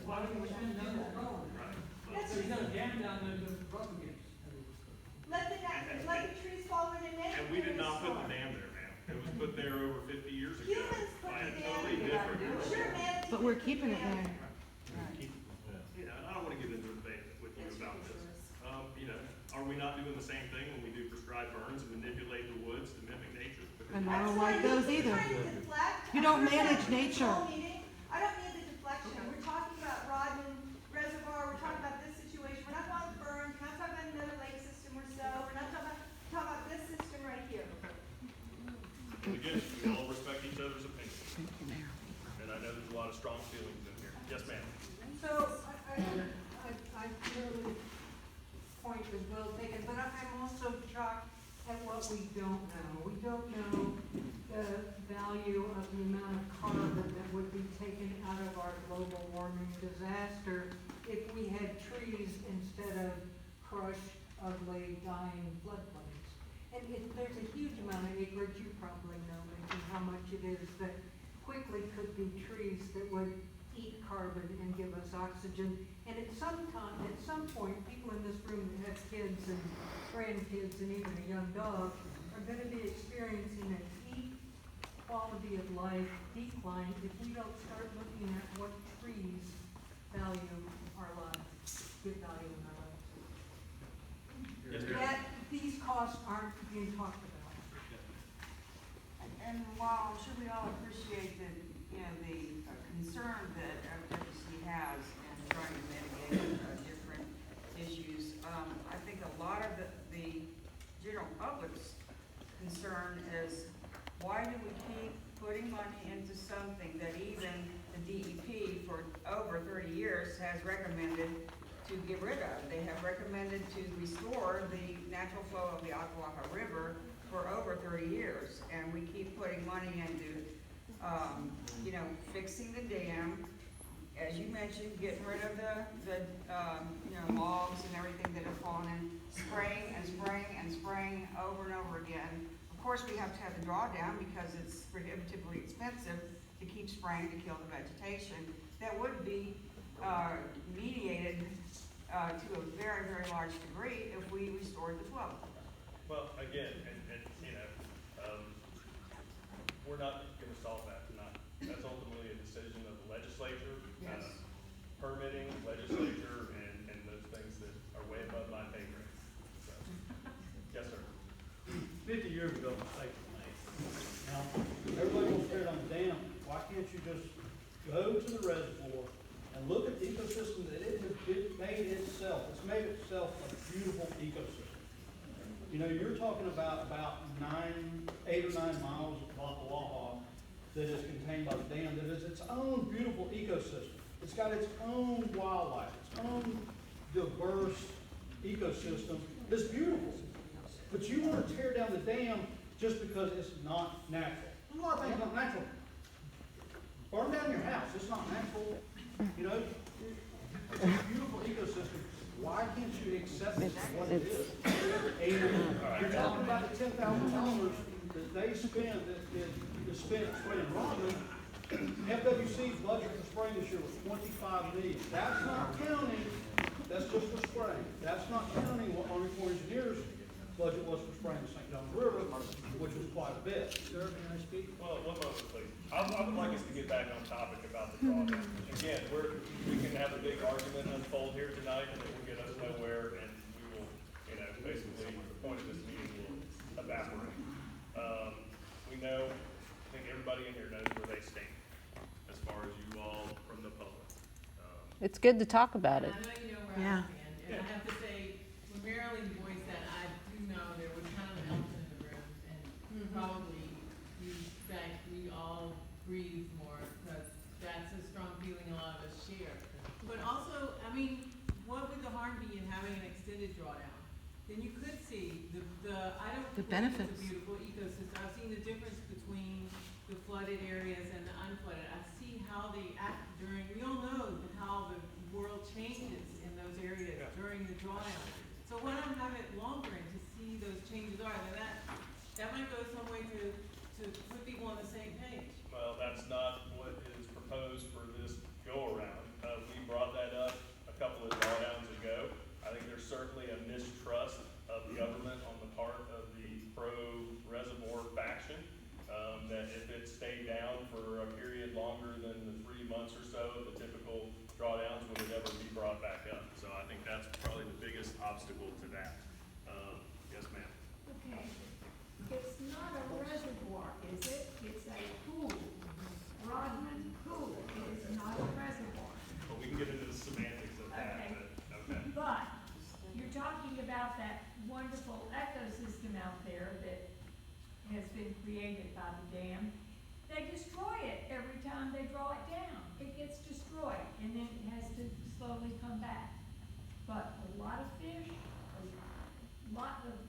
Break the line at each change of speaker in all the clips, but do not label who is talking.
Why don't we spend that?
That's
So you got a dam down there to rubber against.
let the trees fall where they may.
And we did not put the dam there, ma'am. It was put there over 50 years ago
Humans put
by a
the dam
totally
there.
different group.
Sure, man.
But we're keeping it there.
You know, I don't wanna get into a debate with you about this. You know, are we not doing the same thing when we do prescribed burns and manipulate the woods to mimic nature?
And I
I'm
don't like
trying-
those
I'm
either.
trying to deflect.
You don't
I heard
manage
that in this
nature.
whole meeting. I don't need the deflection. We're talking about Rodman Reservoir. We're talking about this situation. We're not talking about burn. We're not talking about another lake system or so. We're not talking about this system right here.
Again, we all respect each other's opinions. And I know there's a lot of strong feelings in here. Yes, ma'am.
So, I clearly point is well taken, but I'm also shocked at what we don't know. We don't know the value of the amount of carbon that would be taken out of our global warming disaster if we had trees instead of crushed, ugly, dying floodplains. And there's a huge amount of acreage, you probably know, Mickey, how much it is that quickly could be trees that would eat carbon and give us oxygen. And at some point, people in this room that have kids and grandkids and even a young dog are gonna be experiencing a deep quality of life decline if we don't start looking at what trees value our lives, give value in our lives.
Yes, ma'am.
Yet, these costs aren't being talked about.
And while I'm sure we all appreciate the, you know, the concern that FWC has in trying to mitigate different issues, I think a lot of the general public's concern is, why do we keep putting money into something that even the DEP for over 30 years has recommended to get rid of? They have recommended to restore the natural flow of the Ocklawaha River for over 30 years, and we keep putting money into, you know, fixing the dam, as you mentioned, getting rid of the you know, logs and everything that have fallen in, spraying and spraying and spraying over and over again. Of course, we have to have the drawdown because it's prohibitively expensive to keep spraying to kill the vegetation. That would be mediated to a very, very large degree if we restored the flow.
Well, again, and you know, we're not gonna solve that tonight. That's ultimately a decision of the legislature.
Yes.
Permitting, legislature, and those things that are way above my pay grade. So, yes, sir.
50 years ago, mistake was made. Now, everybody wants to tear down the dam. Why can't you just go to the reservoir and look at the ecosystem that it has made itself? It's made itself a beautiful ecosystem. You know, you're talking about 8 or 9 miles of Ocklawaha that is contained by the dam, that is its own beautiful ecosystem. It's got its own wildlife, its own diverse ecosystem. It's beautiful. But you want to tear down the dam just because it's not natural. There's a lot of things not natural. Burn down your house, it's not natural. You know, it's a beautiful ecosystem. Why can't you accept it for what it is? And you're talking about the $10,000 that they spent, that spent spraying Rodman. FWC's budget for spraying this year was $25 million. That's not counting, that's just for spraying. That's not counting what Army Corps of Engineers' budget was for spraying the St. Johns River, which was quite a bit. Sir, can I speak?
Well, one moment, please. I would like us to get back on topic about the drawdown. Again, we can have a big argument unfold here tonight, and it will get us nowhere, and we will, you know, basically, the point of this meeting will evaporate. We know, I think everybody in here knows where they stand, as far as you all from the public.
It's good to talk about it.
I know you know where
Yeah.
I stand, and I have to say, when Marilyn voiced that, I do know there was kind of an elephant in the room, and probably we all breathe more, because that's a strong feeling a lot of us share. But also, I mean, what would the harm be in having an extended drawdown? Then you could see I don't
The
think it's
benefits.
a beautiful ecosystem. I've seen the difference between the flooded areas and the unflooded. I see how they act during, we all know how the world changes in those areas during the drawdown. So why not have it longer and to see those changes are, and that might go some way to put people on the same page.
Well, that's not what is proposed for this go-around. We certainly a mistrust of government on the part of the pro-reservoir faction, that if it stayed down for a period longer than the 3 months or so, the typical drawdowns would ever be brought back up. So I think that's probably the biggest obstacle to that. Yes, ma'am.
Okay, it's not a reservoir, is it? It's a pool. Rodman Pool, it is not a reservoir.
Well, we can get into the semantics of that,
Okay.
but, okay.
But you're talking about that wonderful ecosystem out there that has been created by the dam. They destroy it every time they draw it down. It gets destroyed and then it has to slowly come back. But a lot of fish,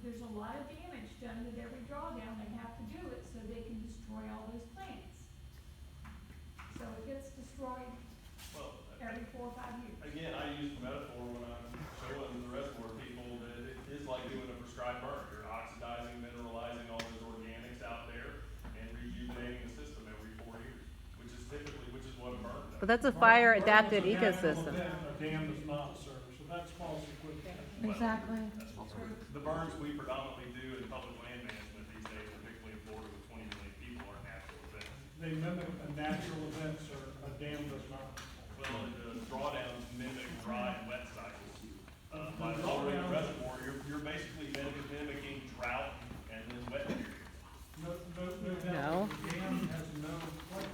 there's a lot of damage done with every drawdown. They have to do it so they can destroy all those plants. So it gets destroyed
Well,
every 4 or 5 years.
again, I use the metaphor when I'm showing the reservoir people that it is like doing a prescribed burn. You're oxidizing, mineralizing all those organics out there and rejuvenating the system every 4 years, which is what a burn does.
But that's a fire adapted
Burns are natural
ecosystem.
event, A dam does not serve, so that's false equivalent.
Exactly.
That's false. The burns we predominantly do in public land management these days, particularly in Florida with 20 million people, are natural events.
They mimic a natural event, sir, a dam does not.
Well, the drawdowns mimic dry and wet cycles. By
The
lowering the
drawdown-
reservoir, you're basically mimicking drought and then wet periods.
No
No.
doubt, the dam has no place.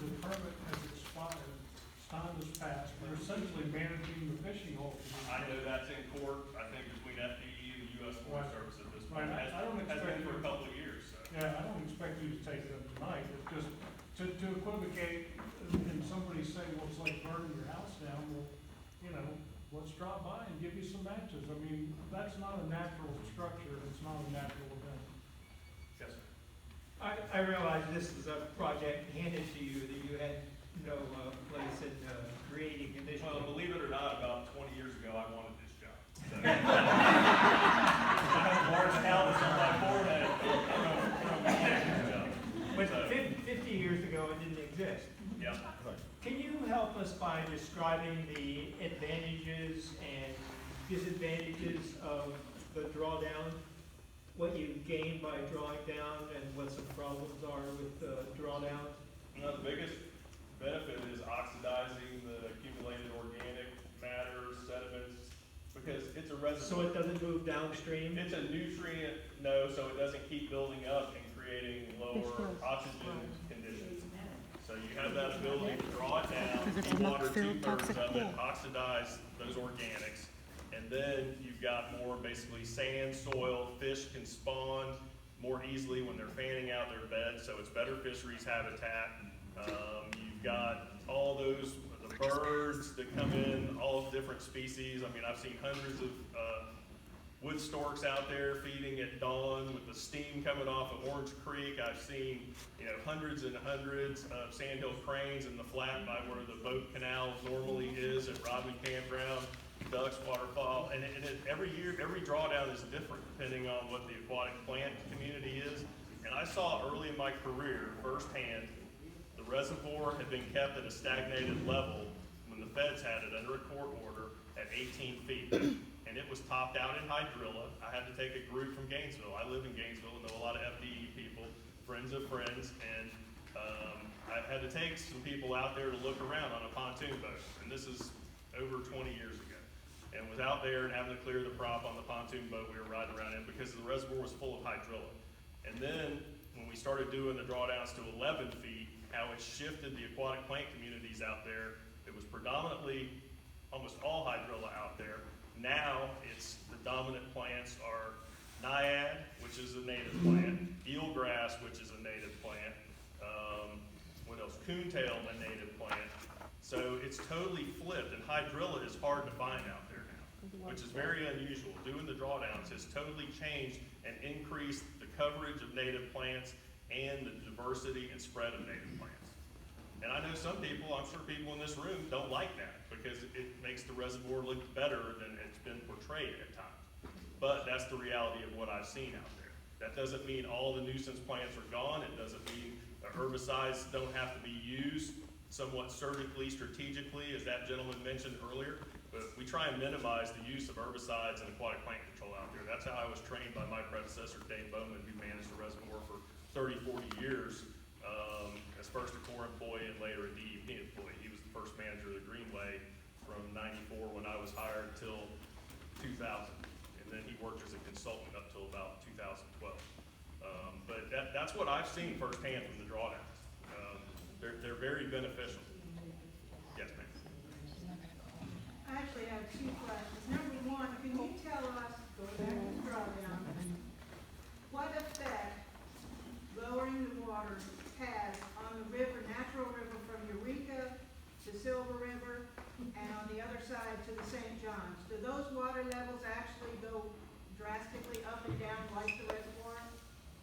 The permit has expired, time has passed, they're essentially managing the fishing hole.
I know that's in court, I think between FDE and the U.S. Forest
Right.
Service at this
Right,
point.
I don't
Has been
expect
for a
you-
couple of years, so.
Yeah, I don't expect you to take them tonight, it's just to equivocate and somebody say, well, it's like burning your house down, well, you know, let's drop by and give you some matches. I mean, that's not a natural structure, it's not a natural event.
Yes, sir.
I realize this is a project handed to you that you had no place in creating initially.
Well, believe it or not, about 20 years ago, I wanted this job. So. Large callus on my forehead.
But
So,
50 years ago, it didn't exist.
yeah.
Can you help us by describing the advantages and disadvantages of the drawdown? What you gain by drawing down and what some problems are with drawdowns?
The biggest benefit is oxidizing the accumulated organic matter, sediments, because it's a
So
reservoir.
it doesn't move downstream?
It's a nutrient, no, so it doesn't keep building up and creating lower oxygen conditions. So you have that ability to draw it down, water 2/3 of it, oxidize those organics, and then you've got more basically sand, soil, fish can spawn more easily when they're fanning out their beds, so it's better fisheries habitat. You've got all those, the birds that come in, all different species. I mean, I've seen hundreds of wood storks out there feeding at dawn with the steam coming off of Orange Creek. I've seen, hundreds and hundreds of sandhill cranes in the flat by where the boat canal normally is at Rodman Campground, ducks, waterfowl, and every year, every drawdown is different depending on what the aquatic plant community is. And I saw early in my career firsthand, the reservoir had been kept at a stagnated level when the feds had it under a court order at 18 feet. And it was topped out in hydrilla. I had to take a group from Gainesville. I live in Gainesville and know a lot of FDE people, friends of friends, and I had to take some people out there to look around on a pontoon boat. And this is over 20 years ago. And was out there and having to clear the prop on the pontoon boat we were riding around in because the reservoir was full of hydrilla. And then when we started doing the drawdowns to 11 feet, how it shifted the aquatic plant communities out there. It was predominantly almost all hydrilla out there. Now it's the dominant plants are naiad, which is a native plant, eelgrass, which is a native plant, what else? Coontail, a native plant. So it's totally flipped, and hydrilla is hard to find out there now, which is very unusual. Doing the drawdowns has totally changed and increased the coverage of native plants and the diversity and spread of native plants. And I know some people, I'm sure people in this room don't like that because it makes the reservoir look better than it's been portrayed at times. But that's the reality of what I've seen out there. That doesn't mean all the nuisance plants are gone. It doesn't mean the herbicides don't have to be used somewhat surgically, strategically, as that gentleman mentioned earlier. But we try and minimize the use of herbicides and aquatic plant control out there. That's how I was trained by my predecessor, Dave Bowman, who managed the reservoir for 30, 40 years, as first a Corps employee and later a DEP employee. He was the first manager of the Greenway from '94 when I was hired till 2000. And then he worked as a consultant up till about 2012. But that's what I've seen firsthand from the drawdowns. They're very beneficial. Yes, ma'am.
I actually have two questions. Number one, can you tell us, going back to the drawdown, what effect lowering the water has on the river, natural river from Eureka to Silver River, and on the other side to the St. John's? Do those water levels actually go drastically up and down like the reservoir?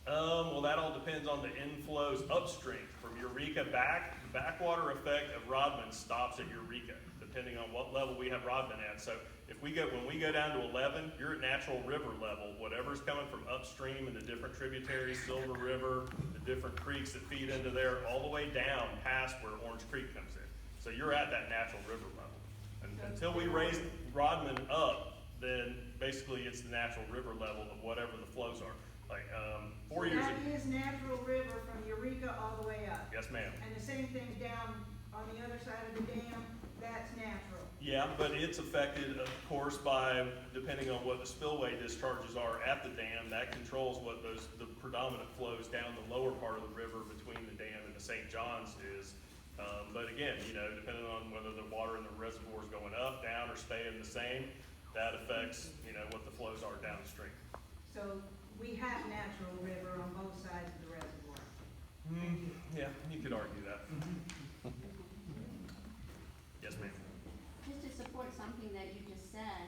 Well, that all depends on the inflows upstream. From Eureka back, the backwater effect of Rodman stops at Eureka, depending on what level we have Rodman at. So when we go down to 11, you're at natural river level. Whatever's coming from upstream and the different tributaries, Silver River, the different creeks that feed into there, all the way down past where Orange Creek comes in. So you're at that natural river level. And until we raise Rodman up, then basically it's the natural river level of whatever the flows are. Like 4 years ago.
That is natural river from Eureka all the way up.
Yes, ma'am.
And the same thing down on the other side of the dam, that's natural.
Yeah, but it's affected, of course, by, depending on what the spillway discharges are at the dam, that controls what the predominant flows down the lower part of the river between the dam and the St. John's is. But again, depending on whether the water in the reservoir is going up, down, or staying the same, that affects, what the flows are downstream.
So we have natural river on both sides of the reservoir.
Yeah, you could argue that. Yes, ma'am.
Just to support something that you just said,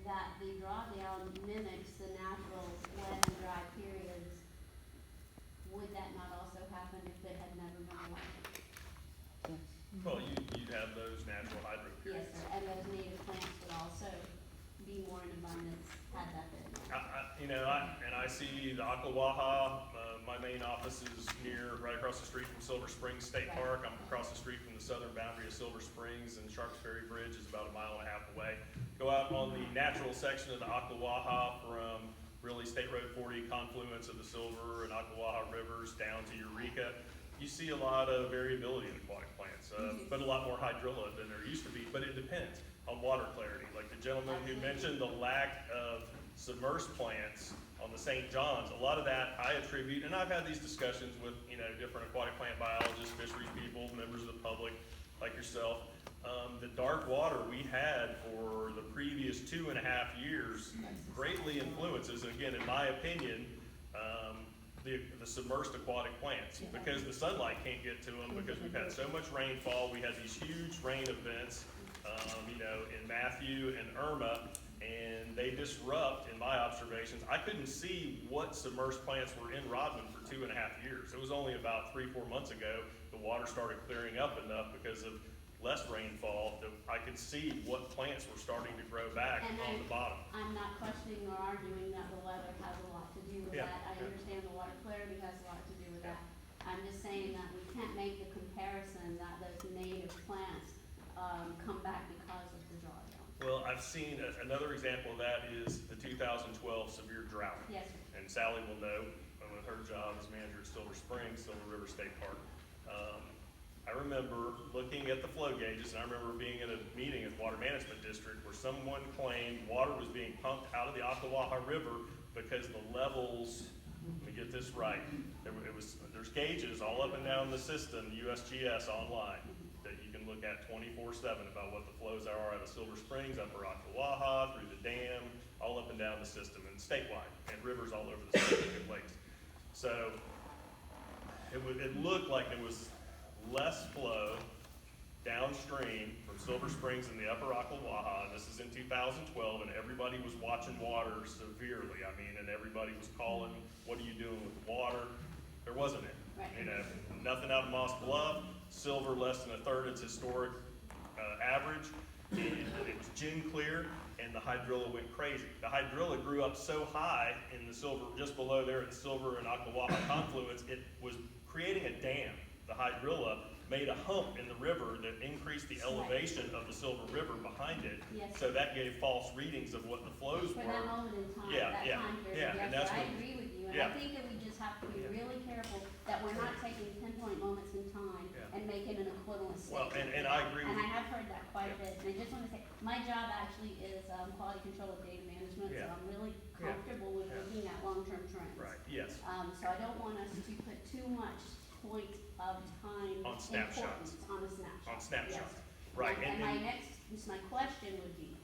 that the drawdown mimics the natural wet and dry periods, would that not also happen if it had never been watered?
Well, you'd have those natural hydro
Yes,
periods.
sir, and those native plants would also be more in abundance had that been.
I see the Ocklawaha, my main office is right across the street from Silver Springs State
Right.
Park. I'm across the street from the southern boundary of Silver Springs, and Sharps Ferry Bridge is about a mile and a half away. Go out on the natural section of the Ocklawaha from really State Road 40 confluence of the Silver and Ocklawaha rivers down to Eureka. You see a lot of variability in aquatic plants, but a lot more hydrilla than there used to be, but it depends on water clarity. Like the gentleman who mentioned the lack of submersed plants on the St. John's, a lot of that I attribute, and I've had these discussions with, different aquatic plant biologists, fisheries people, members of the public, like yourself. The dark water we had for the previous 2.5 years greatly influences, and again, in my opinion, the submersed aquatic plants, because the sunlight can't get to them, because we've had so much rainfall. We had these huge rain events, in Matthew and Irma, and they disrupt, in my observations. I couldn't see what submersed plants were in Rodman for 2.5 years. It was only about 3-4 months ago the water started clearing up enough because of less rainfall that I could see what plants were starting to grow back
And
on the bottom.
I'm not questioning or arguing that the weather has a lot to do with
Yeah,
that. I
yeah.
understand the water clarity has a lot to do with
Yeah.
that. I'm just saying that we can't make the comparison that those native plants come back because of the drawdown.
Well, I've seen another example of that is the 2012 severe drought.
Yes, sir.
And Sally will know, with her job as manager at Silver Springs, Silver River State Park. I remember looking at the flow gauges, and I remember being in a meeting at the Water Management District where someone claimed water was being pumped out of the Ocklawaha River because the levels, let me get this right, there's gauges all up and down the system, USGS online, that you can look at 24/7 about what the flows are out of Silver Springs, Upper Ocklawaha, through the dam, all up and down the system, and statewide, and rivers all over the state and lakes. So it looked like there was less flow downstream from Silver Springs in the Upper Ocklawaha. This is in 2012, and everybody was watching water severely. And everybody was calling, what are you doing with the water? There wasn't any.
Right.
Nothing out of Moss Bluff. Silver less than a third its historic average. It was gin clear, and the hydrilla went crazy. The hydrilla grew up so high in the Silver, just below there at the Silver and Ocklawaha confluence, it was creating a dam. The the high drill up, made a hump in the river that increased the elevation of the Silver River behind it.
Yes.
So that gave false readings of what the flows
For
were.
that moment in time,
Yeah,
that
yeah,
time period,
yeah, and that's
yes, I
what-
agree with you, and
yeah.
I think that we just have to be
Yeah.
really careful that we're not taking pinpoint moments in time
Yeah.
and making an equivalent
Well,
statement.
and I agree
And
with
I have heard that quite a bit, and I just wanna say, my job actually is, quality control of data management, so
Yeah.
I'm really
Yeah.
comfortable with
Yeah.
looking at long-term trends.
Right, yes.
So I don't want us to put too much point of time
On snapshots.
importance on a snapshot.
On snapshots.
Yes.
Right,
And my
and,
my question would be,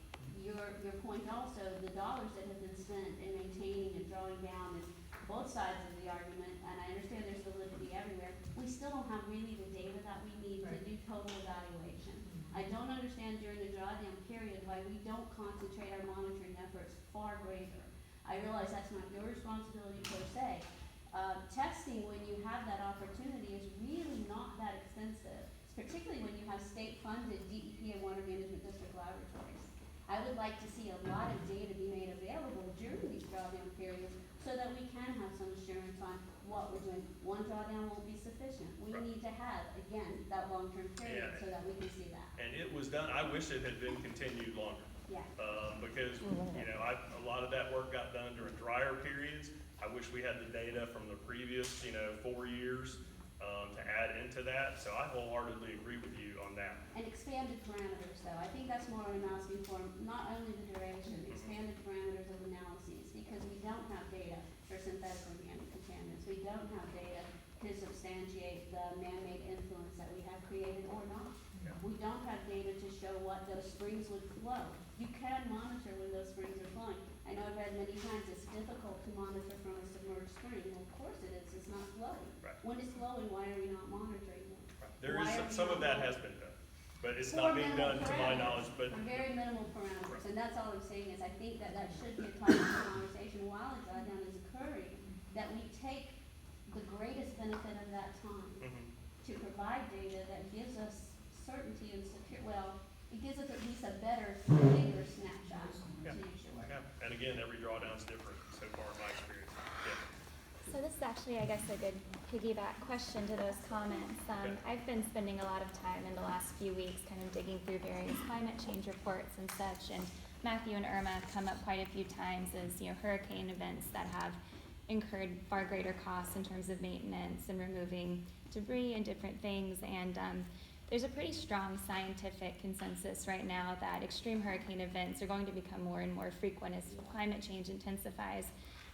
your point also, the dollars that have been spent in maintaining and drawing down is both sides of the argument, and I understand there's validity everywhere. We still don't have really the data that we need to
Right.
do total evaluation. I don't understand during the drawdown period why we don't concentrate our monitoring efforts far greater. I realize that's not your responsibility per se. Testing when you have that opportunity is really not that expensive, particularly when you have state-funded DEP and water management district laboratories. I would like to see a lot of data be made available during these drawdown periods so that we can have some assurance on what we're doing. One drawdown won't be sufficient. We
Right.
need to have, again, that long-term period
Yeah.
so that we can see that.
and it was done, I wish it had been continued longer.
Yeah.
Because, a lot of that work got done during drier periods. I wish we had the data from the previous, 4 years, to add into that, so I wholeheartedly agree with you on that.
And expanded parameters, though. I think that's more what I'm asking for, not only the duration, expanded parameters of analyses, because we don't have data for synthetic organic contaminants. We don't have data to substantiate the man-made influence that we have created or not.
Yeah.
We don't have data to show what those springs would flow. You can monitor when those springs are flowing. I know I've read many times it's difficult to monitor from a submerged spring. Well, of course it is, it's not flowing.
Right.
When it's flowing, why are we not monitoring them?
There
Why
is,
are we
some of
not
that
monitoring?
has been done, but it's
For
not being
minimal
done to my
parameters.
knowledge, but.
For very minimal parameters, and that's all I'm saying is I think that that should be a topic of conversation while a drawdown is occurring, that we take the greatest benefit of that time
Mhm.
to provide data that gives us certainty and it gives us at least a better, bigger snapshot,
Yeah.
to use your word.
Yeah, and again, every drawdown's different so far in my experience. Yeah.
So this is actually, I guess, a good piggyback question to those comments.
Okay.
I've been spending a lot of time in the last few weeks kind of digging through various climate change reports and such, and Matthew and Irma have come up quite a few times as, hurricane events that have incurred far greater costs in terms of maintenance and removing debris and different things, and there's a pretty strong scientific consensus right now that extreme hurricane events are going to become more and more frequent as climate change intensifies.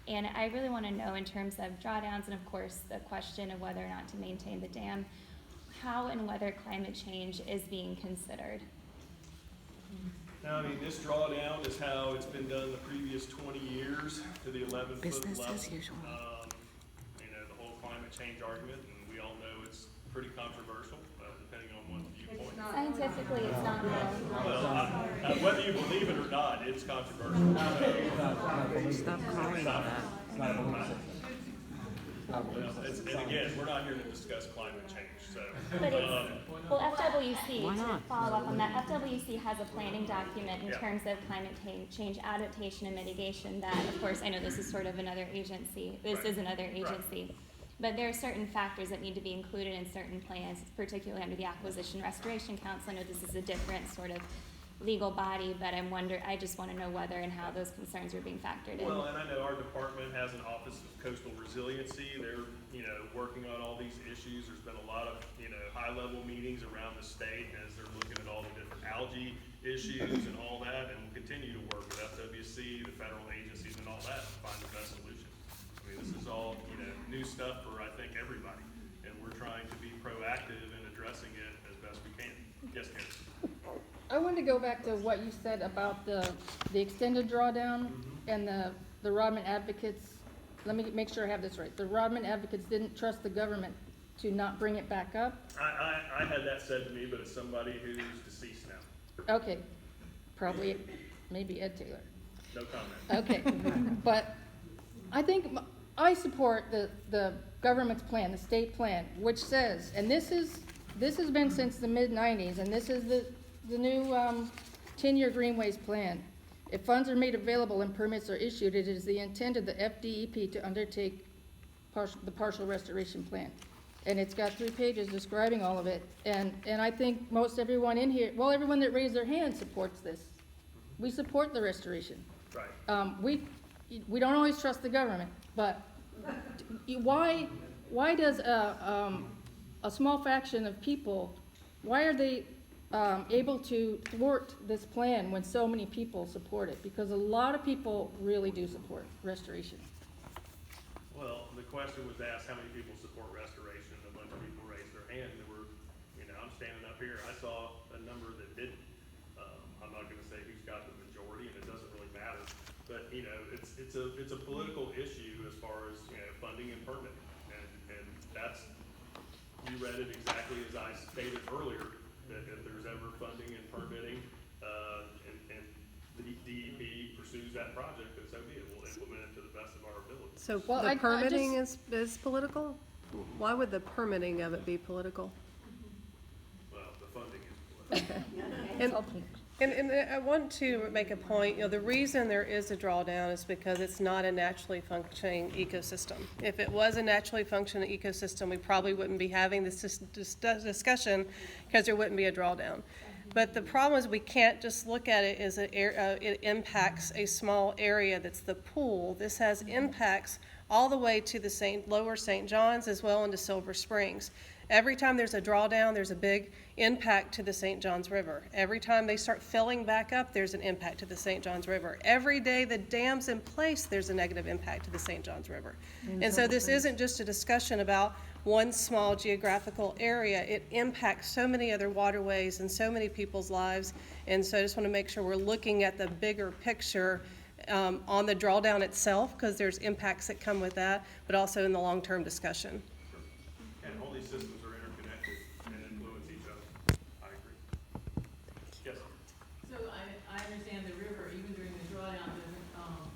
And I really want to know, in terms of drawdowns and of course the question of whether or not to maintain the dam, how and whether climate change is being considered.
Now, this drawdown is how it's been done the previous 20 years to the 11-foot
Business
level.
as usual.
The whole climate change argument, and we all know it's pretty controversial, depending on one's viewpoint.
Scientifically, it's not though.
Well, whether you believe it or not, it's controversial.
Stop calling that.
And again, we're not here to discuss climate change, so.
But well, FWC,
Why
to
not?
follow up on that, FWC has a planning document in
Yeah.
terms of climate change adaptation and mitigation that, of course, I know this is sort of another agency, this
Right.
is another agency. But there are certain factors that need to be included in certain plans, particularly under the Acquisition Restoration Council. I know this is a different sort of legal body, but I just want to know whether and how those concerns are being factored in.
Well, and I know our department has an Office of Coastal Resiliency. They're, working on all these issues. There's been a lot of, high-level meetings around the state as they're looking at all the different algae issues and all that, and we'll continue to work with FWC, the federal agencies and all that to find the best solutions. This is all, new stuff for, I think, everybody, and we're trying to be proactive in addressing it as best we can. Yes, Karen?
I wanted to go back to what you said about the extended drawdown and the Rodman advocates. Let me make sure I have this right. The Rodman advocates didn't trust the government to not bring it back up?
I had that said to me, but it's somebody who's deceased now.
Okay, probably, maybe Ed Taylor.
No comment.
Okay, but I think I support the government's plan, the state plan, which says, and this has been since the mid-90s, and this is the new 10-year Greenway's plan. If funds are made available and permits are issued, it is the intent of the FDEP to undertake the partial restoration plan. and it's got 3 pages describing all of it. And I think most everyone in here, well, everyone that raised their hand supports this. We support the restoration.
Right.
We don't always trust the government, but why does a small faction of people, why are they able to thwart this plan when so many people support it? Because a lot of people really do support restoration.
Well, the question was asked, how many people support restoration? A bunch of people raised their hand. There were, I'm standing up here, I saw a number that didn't. I'm not gonna say who's got the majority, and it doesn't really matter. But, it's a political issue as far as, funding and permitting. And that's, you read it exactly as I stated earlier, that if there's ever funding and permitting, and the DEP pursues that project, then so be it. We'll implement it to the best of our ability.
So
Well,
the
I
permitting is political? Why would the permitting of it be political?
Well, the funding is political.
And I want to make a point, the reason there is a drawdown is because it's not a naturally functioning ecosystem. If it was a naturally functioning ecosystem, we probably wouldn't be having this discussion because there wouldn't be a drawdown. But the problem is we can't just look at it as it impacts a small area that's the pool. This has impacts all the way to the lower St. John's as well into Silver Springs. Every time there's a drawdown, there's a big impact to the St. John's River. Every time they start filling back up, there's an impact to the St. John's River. Every day the dam's in place, there's a negative impact to the St. John's River. And so this isn't just a discussion about one small geographical area. It impacts so many other waterways and so many people's lives. And so I just want to make sure we're looking at the bigger picture on the drawdown itself, because there's impacts that come with that, but also in the long-term discussion.
And all these systems are interconnected and influence each other. I agree. Yes?
So I understand the river, even during the drawdown,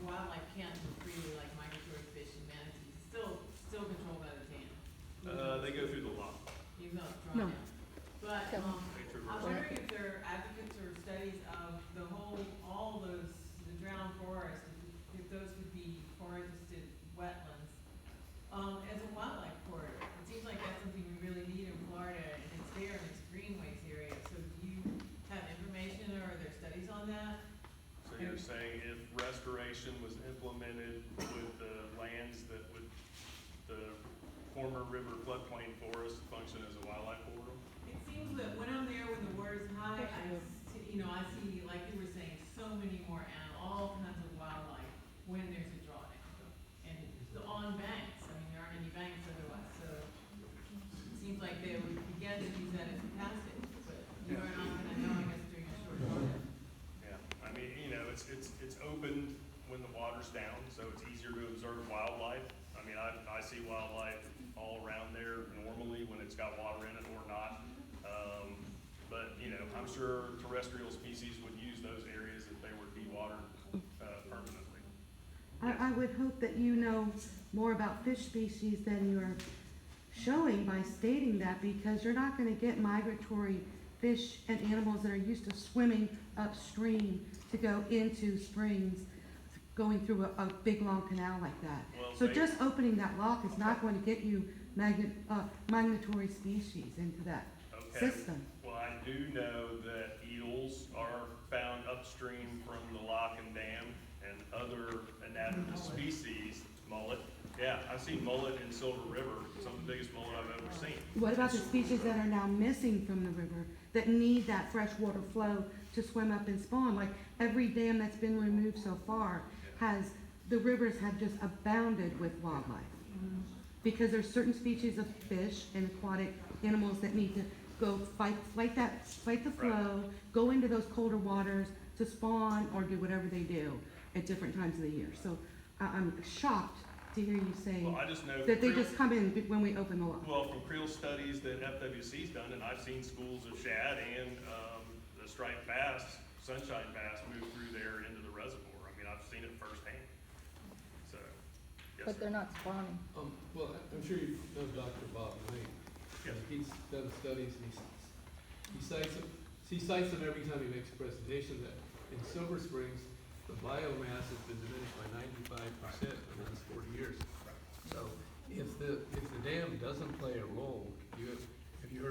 wildlife can't move freely like migratory fish and manatees. Still controlled by the dam.
They go through the lock.
Even though it's drawdown. But, I'm wondering if there are advocates or studies of all those, the drowned forest, if those could be forested wetlands, as a wildlife corridor. It seems like that's something we really need in Florida, and it's there in this Greenways area. So do you have information, or are there studies on that?
So you're saying if restoration was implemented with the lands that would, the former river floodplain forest function as a wildlife corridor?
It seems that when I'm there, when the water's high, I see, like you were saying, so many more animals, all kinds of wildlife when there's a drawdown. And on banks, there aren't any banks otherwise, so it seems like they would begin to use that as capacity, but you're not gonna know, I guess, during a short drawdown.
Yeah, it's open when the water's down, so it's easier to observe wildlife. I see wildlife all around there normally when it's got water in it or not. But, I'm sure terrestrial species would use those areas if they were dewatered permanently.
I would hope that you know more about fish species than you're showing by stating that, because you're not going to get migratory fish and animals that are used to swimming upstream to go into springs going through a big long canal like that.
Well,
so just opening that lock is not going to get you migratory species into that system.
Well, I do know that eels are found upstream from the lock and dam, and other anadromous species, mullet. Yeah, I've seen mullet in Silver River, some of the biggest mullet I've ever seen.
What about the species that are now missing from the river that need that freshwater flow to swim up and spawn? Like every dam that's been removed so far the rivers have just abounded with wildlife. Because there's certain species of fish and aquatic animals that need to go fight the flow, go into those colder waters to spawn or do whatever they do at different times of the year. So I'm shocked to hear you say that they just come in when we open the lock.
Well, from creel studies that FWC's done, and I've seen schools of shad and the striped bass, sunshine bass, move through there into the reservoir. I've seen it firsthand. So, yes,
But they're not spawning.
Well, I'm sure you know Dr. Bob Wayne.
Yes.
He's done studies, and he cites them every time he makes a presentation, that in Silver Springs, the biomass has been diminished by 95% in the last 40 years. So if the dam doesn't play a role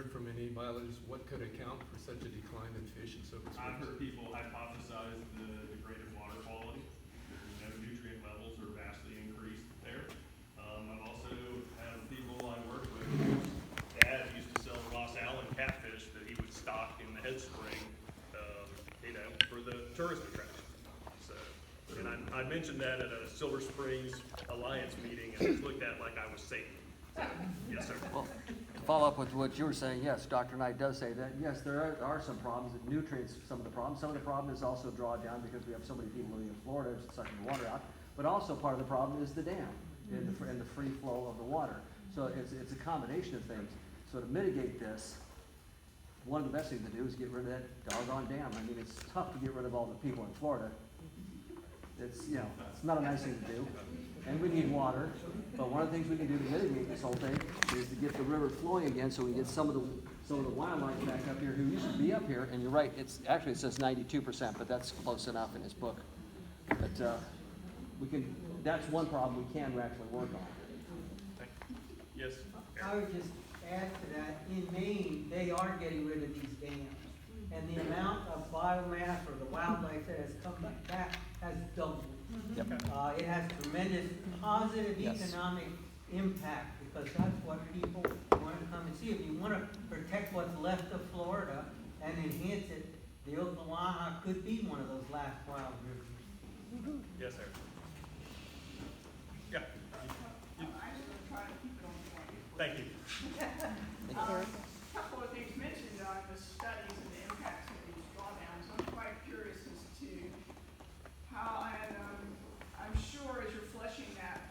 heard from any biologists what could account for such a decline in fish in Silver
I've
Springs?
heard people hypothesize the degraded water quality. There's no nutrient levels are vastly increased there. I've also had people I work with, whose dad used to sell Ross Allen catfish that he would stock in the head spring, for the tourist attraction. So, and I mentioned that at a Silver Springs Alliance meeting, and it was looked at like I was Satan. So, yes, sir.
Well, to follow up with what you were saying, yes, Dr. Knight does say that, yes, there are some problems, with nutrients, some of the problems. Some of the problem is also drawdown because we have so many people living in Florida sucking the water out. But also part of the problem is the dam and the free flow of the water. So it's a combination of things. So to mitigate this, one of the best things to do is get rid of that doggone dam. I mean, it's tough to get rid of all the people in Florida. It's not a nice thing to do. And we need water, but one of the things we can do to mitigate this whole thing is to get the river flowing again so we get some of the wildlife back up here who used to be up here. And you're right, it says 92%, but that's close enough in his book. But that's one problem we can actually work on.
Yes.
I would just add to that, in Maine, they are getting rid of these dams. And the amount of biomass or the wildlife that has come back has doubled.
Yep.
It has tremendous positive
Yes.
economic impact because that's what people want to come and see. If you want to protect what's left of Florida and enhance it, the Ocklawaha could be one of those last wild rivers.
Yes, sir. Yeah. Thank you.
Couple of things mentioned on the studies and the impacts of these drawdowns. I'm quite curious as to how, and I'm sure as you're flushing that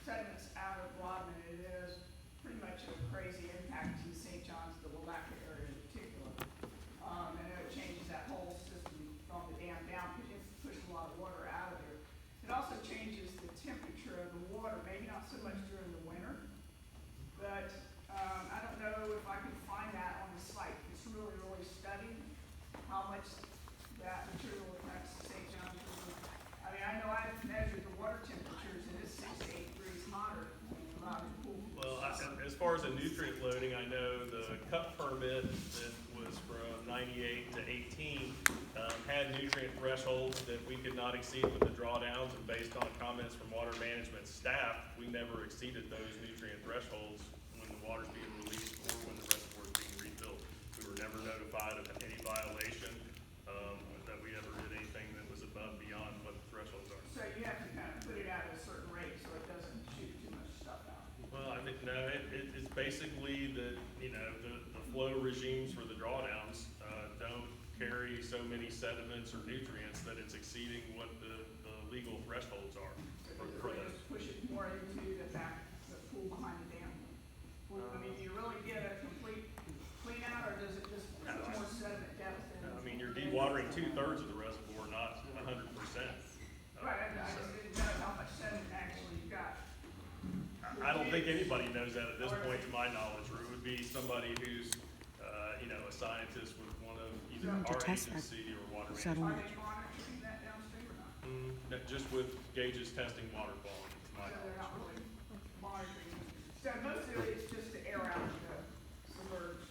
sediments out of Rodman, it is pretty much a crazy impact to St. John's, the Willaca area in particular. And it changes that whole system from the dam down because you have to push a lot of water out of there. It also changes the temperature of the water, maybe not so much during the winter, but I don't know if I can find that on the site. It's really, really studied how much that material affects St. John's River. I mean, I know I've measured the water temperatures and it's 6 to 8 degrees hotter than the Rodman pool.
Well, as far as the nutrient loading, I know the cup permit that was from 98 to 18 had nutrient thresholds that we could not exceed with the drawdowns, and based on comments from water management staff, we never exceeded those nutrient thresholds when the water's being released or when the reservoir is being refilled. We were never notified of any violation, that we ever did anything that was above beyond what the thresholds are.
So you have to kind of put it at a certain rate so it doesn't shoot too much stuff out.
Well, I think, no, it's basically the flow regimes for the drawdowns, don't carry so many sediments or nutrients that it's exceeding what the legal thresholds are for those.
Push it more into the pool behind the dam. I mean, do you really get a complete clean out, or does it just put more sediment depth in?
I mean, you're dewatering 2/3 of the reservoir, not 100%.
Right, I just didn't know how much sediment actually you got.
I don't think anybody knows that at this point, to my knowledge, or it would be somebody who's, a scientist with one of either our agency or water
Are
management.
they monitoring that downstream or not?
No, just with gauges testing water quality, to my
So they're not
knowledge.
really monitoring. So most of it is just to air out the submerged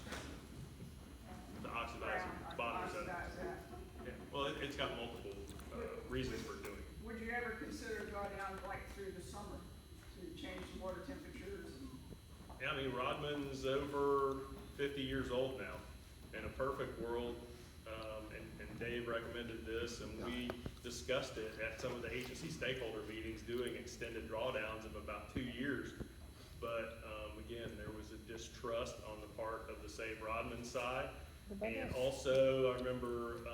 The oxidized
ground,
bodies of it.
oxidize that.
Yeah, well, it's got multiple reasons for doing it.
Would you ever consider drawdown like through the summer to change the water temperatures?
Yeah, I mean, Rodman's over 50 years old now. In a perfect world, and Dave recommended this, and we discussed it at some of the agency stakeholder meetings, doing extended drawdowns of about 2 years. But again, there was a distrust on the part of the Save Rodman side. And also, I remember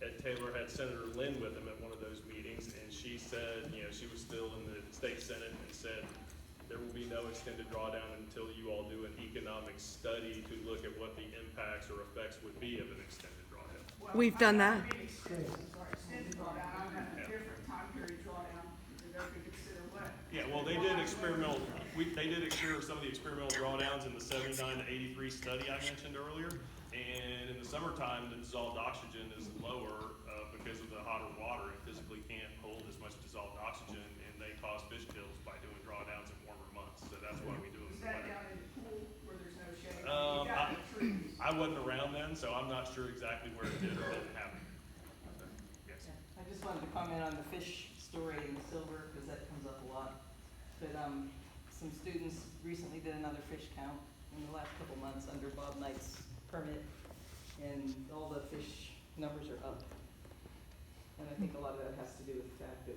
Ed Taylor had Senator Lynn with him at one of those meetings, and she said, she was still in the state senate, and said, there will be no extended drawdown until you all do an economic study to look at what the impacts or effects would be of an extended drawdown.
Well,
We've done that.
Extended drawdown, I'm at a different time period drawdown. You're going to consider what?
Yeah, well, they did experimental, they did experiment some of the experimental drawdowns in the 79 to 83 study I mentioned earlier. And in the summertime, the dissolved oxygen is lower because of the hotter water. It physically can't hold as much dissolved oxygen, and they cause fish kills by doing drawdowns in warmer months. So that's why we do it.
Is that down in the pool where there's no shade?
I wasn't around then, so I'm not sure exactly where it did or didn't happen. So, yes.
I just wanted to comment on the fish story in silver, because that comes up a lot. But, some students recently did another fish count in the last couple months under Bob Knight's permit, and all the fish numbers are up. And I think a lot of that has to do with the fact that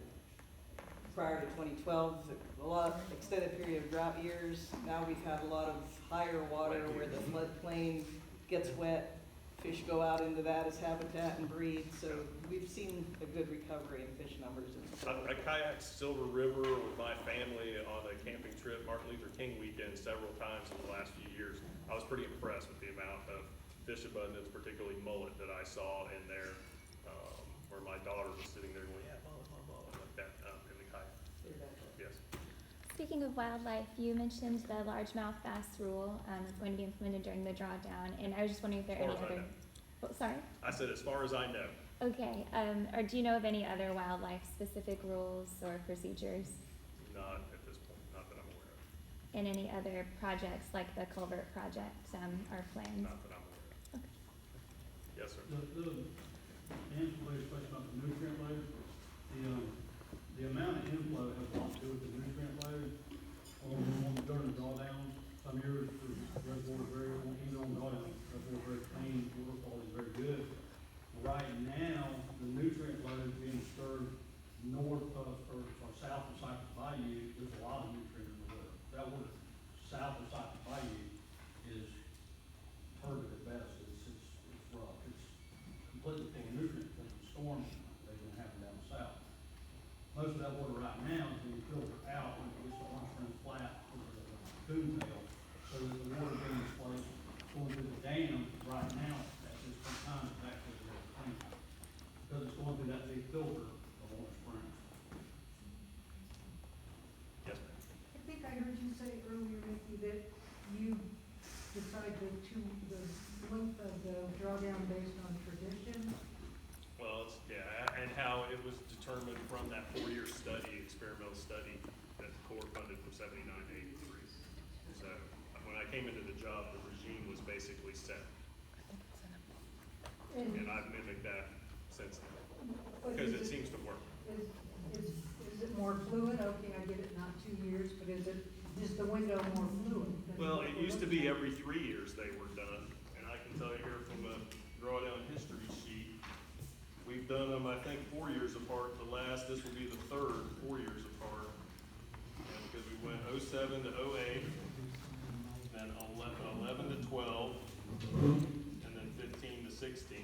prior to 2012, a lot of extended period of drought years. Now we've had a lot of higher water where the floodplain gets wet. Fish go out into that as habitat and breed. So we've seen a good recovery in fish numbers.
I kayaked Silver River with my family on a camping trip, Martin Luther King weekend, several times in the last few years. I was pretty impressed with the amount of fish abundance, particularly mullet, that I saw in there, where my daughter was sitting there going, yeah, mullet, like that, in the kayak. Yes.
Speaking of wildlife, you mentioned the largemouth bass rule is going to be implemented during the drawdown, and I was just wondering if there are any other. Oh, sorry.
I said, as far as I know.
Okay. Or do you know of any other wildlife-specific rules or procedures?
Not at this point, not that I'm aware of.
And any other projects like the culvert project are planned?
Not that I'm aware of.
Okay.
Yes, sir.
The answer to your question about the nutrient load, the amount of inflow has a lot to do with the nutrient load. During the drawdown, some years the reservoir is very, even on drawdown, the reservoir is very clean, water quality is very good. Right now, the nutrient load being stirred north of, or south of Cypress Bayou, there's a lot of nutrient in the water. That water south of Cypress Bayou is turbid at best. It's rough. It's completely full of nutrients from the storms they've been having down south. Most of that water right now is being filtered out when it gets to Orange Springs Flat or the Boonville, so that the water being displaced going through the dam right now at this time is actually very clean, because it's going through that big filter of Orange Springs.
Yes, ma'am.
I think I heard you say earlier, Nikki, that you decide the length of the drawdown based on tradition.
Well, and how it was determined from that 4-year study, experimental study, that the Corps funded from 79 to 83. So when I came into the job, the regime was basically set. And I've mimicked that since then, because it seems to work.
Is it more fluid? Okay, I get it, not 2 years, but is the window more fluid?
Well, it used to be every 3 years they were done, and I can tell you here from a drawdown history sheet, we've done them, I think, 4 years apart. This will be the third 4 years apart. And because we went 07 to 08, then 11 to 12, and then 15 to 16.